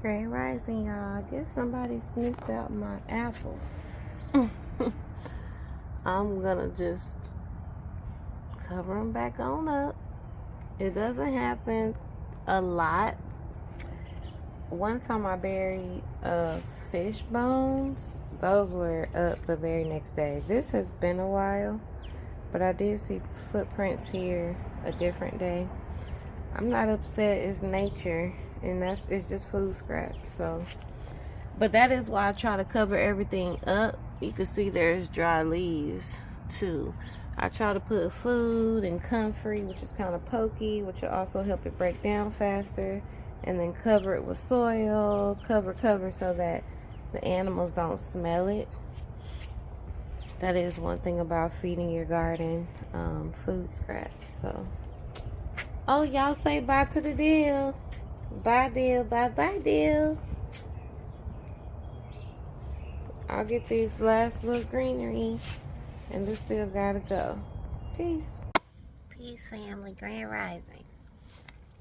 Grand Rising, y'all. I guess somebody sniffed out my apples. I'm gonna just cover them back on up. It doesn't happen a lot. One time I buried fish bones. Those were up the very next day. This has been a while, but I did see footprints here a different day. I'm not upset. It's nature, and it's just food scraps. So, but that is why I try to cover everything up. You can see there's dry leaves too. I try to put food and comfrey, which is kind of pokey, which will also help it break down faster, and then cover it with soil, cover so that the animals don't smell it. That is one thing about feeding your garden, food scraps. So, oh, y'all say bye to the deal. Bye, deal. Bye, deal. I'll get these last little greenery, and this still gotta go. Peace. Peace, family. Grand Rising.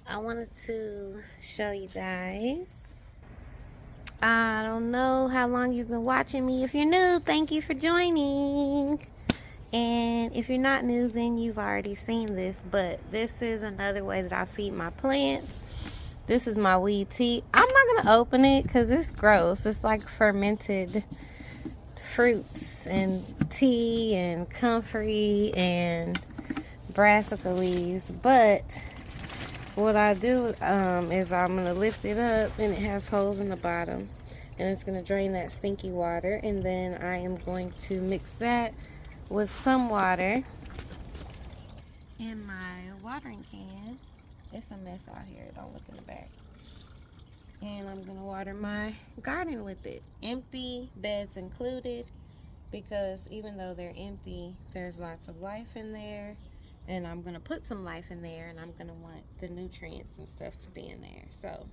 I wanted to show you guys. I don't know how long you've been watching me. If you're new, thank you for joining. And if you're not new, then you've already seen this. But this is another way that I feed my plants. This is my weed tea. I'm not going to open it because it's gross. It's like fermented fruits and tea and comfrey and brassica leaves. But what I do is I'm going to lift it up, and it has holes in the bottom, and it's going to drain that stinky water, and then I am going to mix that with some water in my watering can. It's a mess out here, don't look in the back. And I'm going to water my garden with it. Empty beds included, because even though they're empty, there's lots of life in there. And I'm going to put some life in there, and I'm going to want the nutrients and stuff to be in there. So,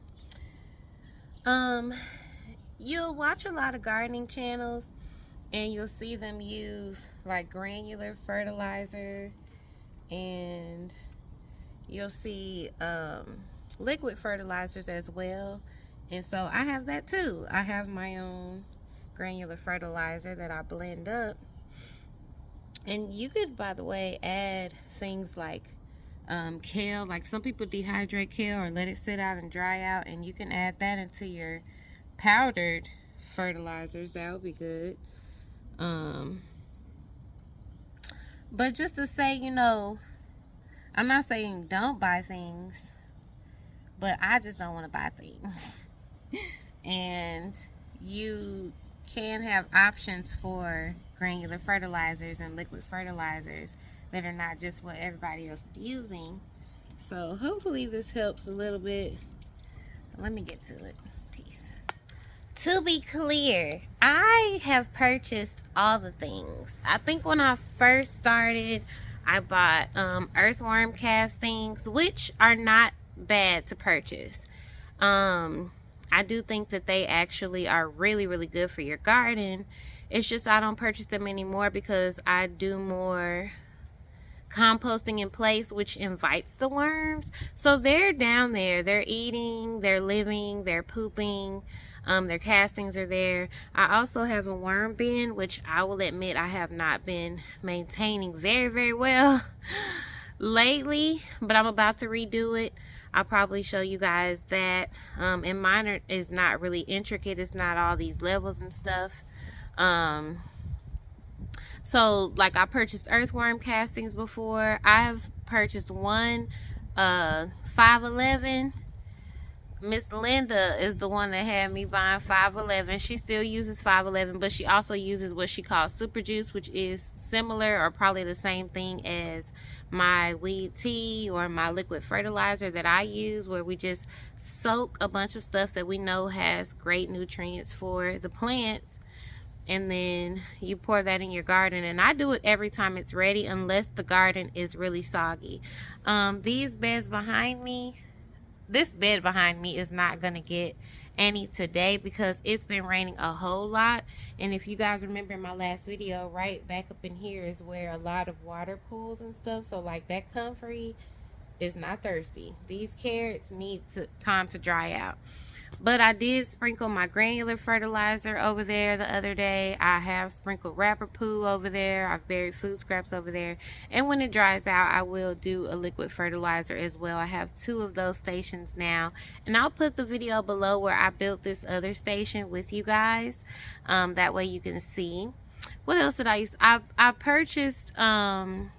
you'll watch a lot of gardening channels, and you'll see them use like granular fertilizer, and you'll see liquid fertilizers as well. And so I have that too. I have my own granular fertilizer that I blend up. And you could, by the way, add things like kale. Like some people dehydrate kale or let it sit out and dry out, and you can add that into your powdered fertilizers. That would be good. But just to say, you know, I'm not saying don't buy things, but I just don't want to buy things. And you can have options for granular fertilizers and liquid fertilizers that are not just what everybody else is using. So hopefully this helps a little bit. Let me get to it. Peace. To be clear, I have purchased all the things. I think when I first started, I bought earthworm castings, which are not bad to purchase. I do think that they actually are really, really good for your garden. It's just I don't purchase them anymore because I do more composting in place, which invites the worms. So they're down there. They're eating, they're living, they're pooping. Their castings are there. I also have a worm bin, which I will admit I have not been maintaining very, very well lately, but I'm about to redo it. I'll probably show you guys that. And mine is not really intricate. It's not all these levels and stuff. So like I purchased earthworm castings before. I've purchased one 511. Miss Linda is the one that had me buying 511. She still uses 511, but she also uses what she calls super juice, which is similar or probably the same thing as my weed tea or my liquid fertilizer that I use, where we just soak a bunch of stuff that we know has great nutrients for the plants, and then you pour that in your garden. And I do it every time it's ready, unless the garden is really soggy. These beds behind me, this bed behind me is not gonna get any today because it's been raining a whole lot. And if you guys remember in my last video, right back up in here is where a lot of water pools and stuff. So like that comfrey is not thirsty. These carrots need time to dry out. But I did sprinkle my granular fertilizer over there the other day. I have sprinkled wrapper poo over there. I've buried food scraps over there. And when it dries out, I will do a liquid fertilizer as well. I have 2 of those stations now. And I'll put the video below where I built this other station with you guys. That way you can see. What else did I use? I purchased berry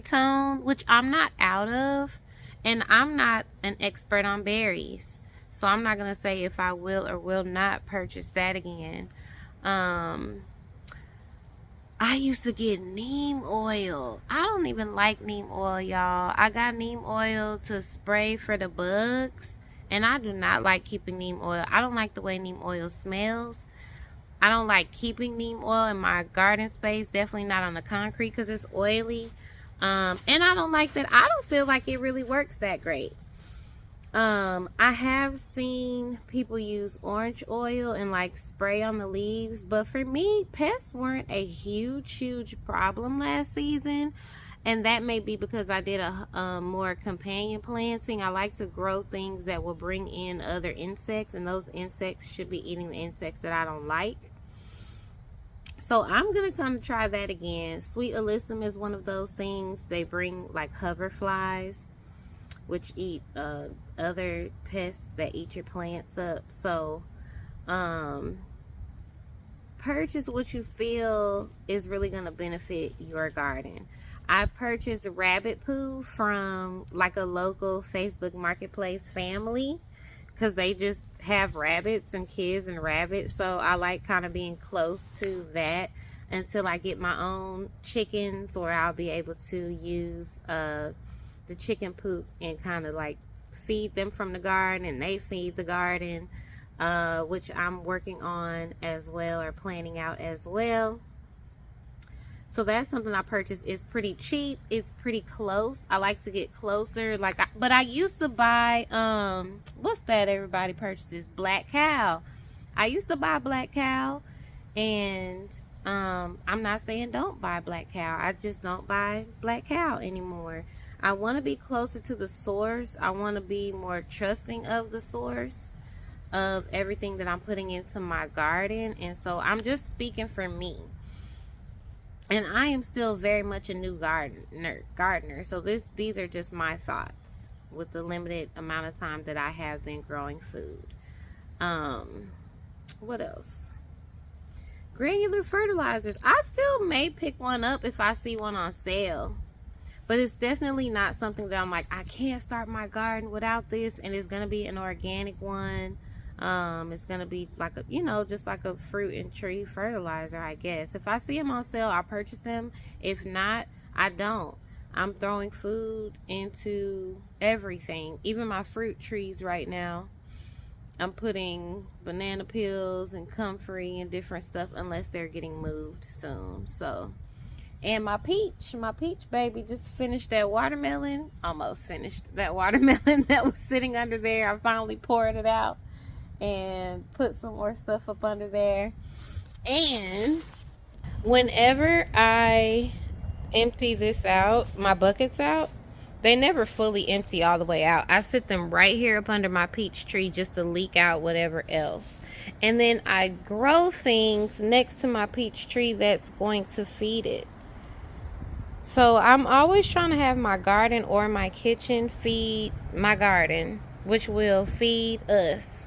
tone, which I'm not out of. And I'm not an expert on berries, so I'm not going to say if I will or will not purchase that again. I used to get neem oil. I don't even like neem oil, y'all. I got neem oil to spray for the bugs, and I do not like keeping neem oil. I don't like the way neem oil smells. I don't like keeping neem oil in my garden space, definitely not on the concrete because it's oily. And I don't like that. I don't feel like it really works that great. I have seen people use orange oil and like spray on the leaves, but for me, pests weren't a huge problem last season. And that may be because I did a more companion planting. I like to grow things that will bring in other insects, and those insects should be eating the insects that I don't like. So I'm going to come try that again. Sweet alyssum is one of those things. They bring like hoverflies, which eat other pests that eat your plants up. So purchase what you feel is really going to benefit your garden. I purchased rabbit poo from like a local Facebook Marketplace family, because they just have rabbits and kids and rabbits. So I like kind of being close to that until I get my own chickens, or I'll be able to use the chicken poop and kind of like feed them from the garden, and they feed the garden, which I'm working on as well, or planning out as well. So that's something I purchased. It's pretty cheap. It's pretty close. I like to get closer. But I used to buy, what's that everybody purchases? Black Cow. I used to buy Black Cow. And I'm not saying don't buy Black Cow. I just don't buy Black Cow anymore. I want to be closer to the source. I want to be more trusting of the source of everything that I'm putting into my garden. And so I'm just speaking for me. And I am still very much a new gardener. So these are just my thoughts with the limited amount of time that I have been growing food. What else? Granular fertilizers. I still may pick one up if I see one on sale. But it's definitely not something that I'm like, I can't start my garden without this. And it's going to be an organic one. It's gonna be like a, just like a fruit and tree fertilizer, I guess. If I see them on sale, I'll purchase them. If not, I don't. I'm throwing food into everything, even my fruit trees right now. I'm putting banana peels and comfrey and different stuff, unless they're getting moved soon. So, and my peach baby just finished that watermelon. Almost finished that watermelon that was sitting under there. I finally poured it out and put some more stuff up under there. And whenever I empty this out, my buckets out, they never fully empty all the way out. I sit them right here up under my peach tree just to leak out whatever else. And then I grow things next to my peach tree that's going to feed it. So I'm always trying to have my garden or my kitchen feed my garden, which will feed us.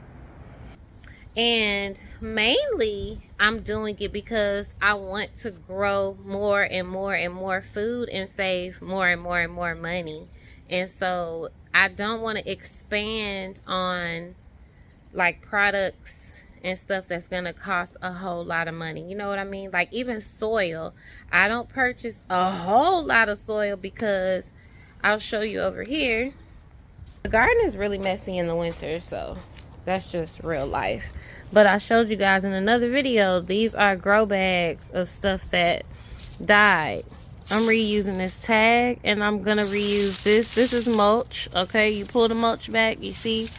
And mainly I'm doing it because I want to grow more and more and more food and save more and more and more money. And so I don't want to expand on like products and stuff that's going to cost a whole lot of money. You know what I mean? Like even soil. I don't purchase a whole lot of soil because I'll show you over here. The garden is really messy in the winter, so that's just real life. But I showed you guys in another video, these are grow bags of stuff that died. I'm reusing this tag, and I'm going to reuse this. This is mulch, okay? You pull the mulch back, you see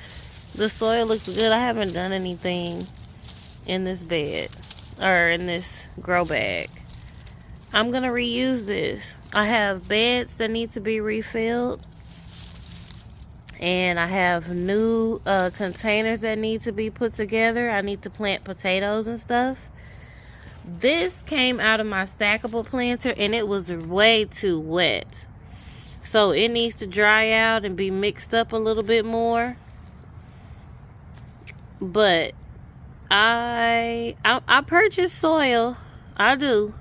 the soil looks good. I haven't done anything in this bed or in this grow bag. I'm going to reuse this. I have beds that need to be refilled. And I have new containers that need to be put together. I need to plant potatoes and stuff. This came out of my stackable planter and it was way too wet. So it needs to dry out and be mixed up a little bit more. But I purchased soil. I do.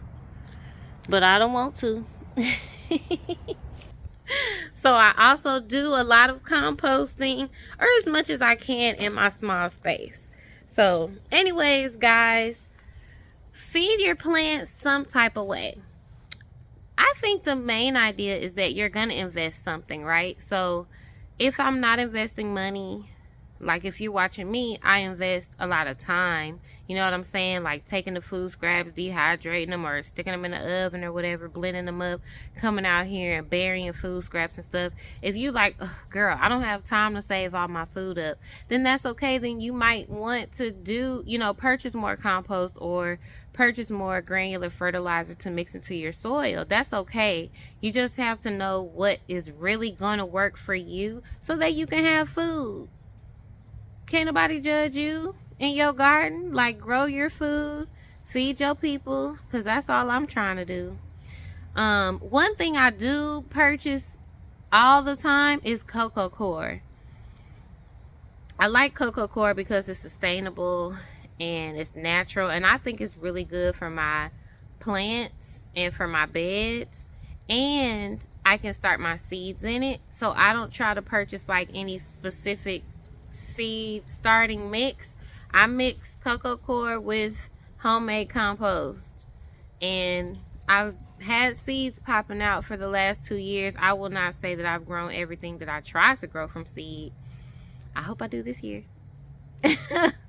But I don't want to. So I also do a lot of composting, or as much as I can in my small space. So anyways, guys, feed your plants some type of way. I think the main idea is that you're going to invest something, right? So if I'm not investing money, like if you're watching me, I invest a lot of time. You know what I'm saying? Like taking the food scraps, dehydrating them, or sticking them in the oven or whatever, blending them up, coming out here and burying food scraps and stuff. If you like, girl, I don't have time to save all my food up, then that's okay. Then you might want to do, you know, purchase more compost or purchase more granular fertilizer to mix into your soil. That's okay. You just have to know what is really going to work for you so that you can have food. Can't nobody judge you in your garden. Like, grow your food, feed your people, because that's all I'm trying to do. One thing I do purchase all the time is Coco Coir. I like Coco Coir because it's sustainable and it's natural, and I think it's really good for my plants and for my beds, and I can start my seeds in it. So I don't try to purchase like any specific seed starting mix. I mix Coco Coir with homemade compost, and I've had seeds popping out for the last 2 years. I will not say that I've grown everything that I tried to grow from seed. I hope I do this year.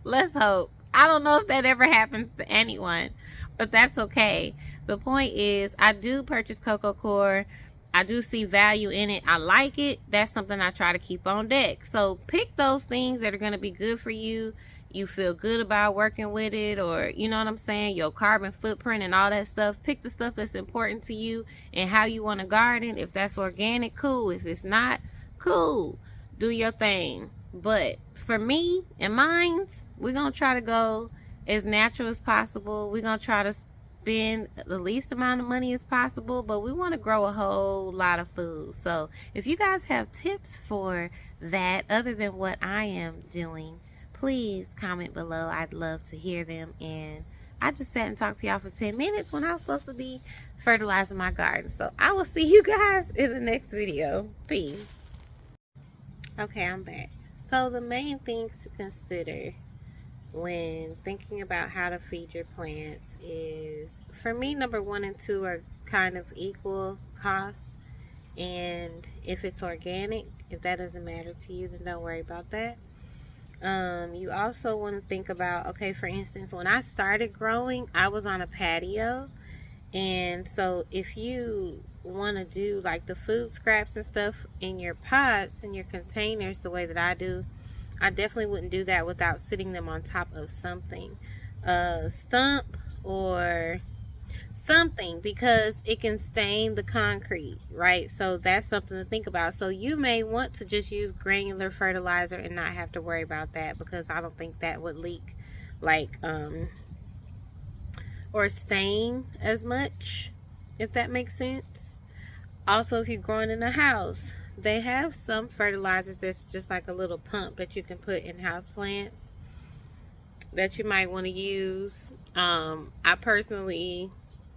Let's hope. I don't know if that ever happens to anyone, but that's okay. The point is, I do purchase Coco Coir. I do see value in it. I like it. That's something I try to keep on deck. So pick those things that are going to be good for you. You feel good about working with it, or you know what I'm saying, your carbon footprint and all that stuff. Pick the stuff that's important to you and how you want to garden. If that's organic, cool. If it's not, cool. Do your thing. But for me and mine, we're going to try to go as natural as possible. We're going to try to spend the least amount of money as possible, but we want to grow a whole lot of food. So if you guys have tips for that other than what I am doing, please comment below. I'd love to hear them. And I just sat and talked to y'all for 10 minutes when I was supposed to be fertilizing my garden. So I will see you guys in the next video. Peace. Okay, I'm back. So the main things to consider when thinking about how to feed your plants is, for me, number 1 and 2 are kind of equal cost. And if it's organic, if that doesn't matter to you, then don't worry about that. You also want to think about, okay, for instance, when I started growing, I was on a patio. And so if you want to do like the food scraps and stuff in your pots and your containers the way that I do, I definitely wouldn't do that without sitting them on top of something, stump or something, because it can stain the concrete, right? So that's something to think about. So you may want to just use granular fertilizer and not have to worry about that, because I don't think that would leak like or stain as much, if that makes sense. Also, if you're growing in a house, they have some fertilizers that's just like a little pump that you can put in house plants that you might want to use. I personally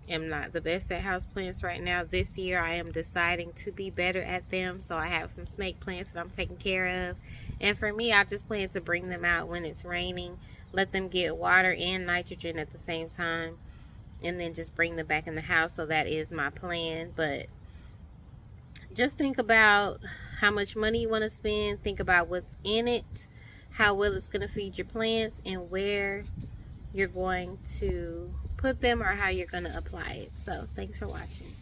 am not the best at house plants right now. This year I am deciding to be better at them, so I have some snake plants that I'm taking care of, and for me, I just plan to bring them out when it's raining, let them get water and nitrogen at the same time, and then just bring them back in the house. So that is my plan. But just think about how much money you want to spend, think about what's in it, how well it's going to feed your plants, and where you're going to put them or how you're going to apply it. So thanks for watching.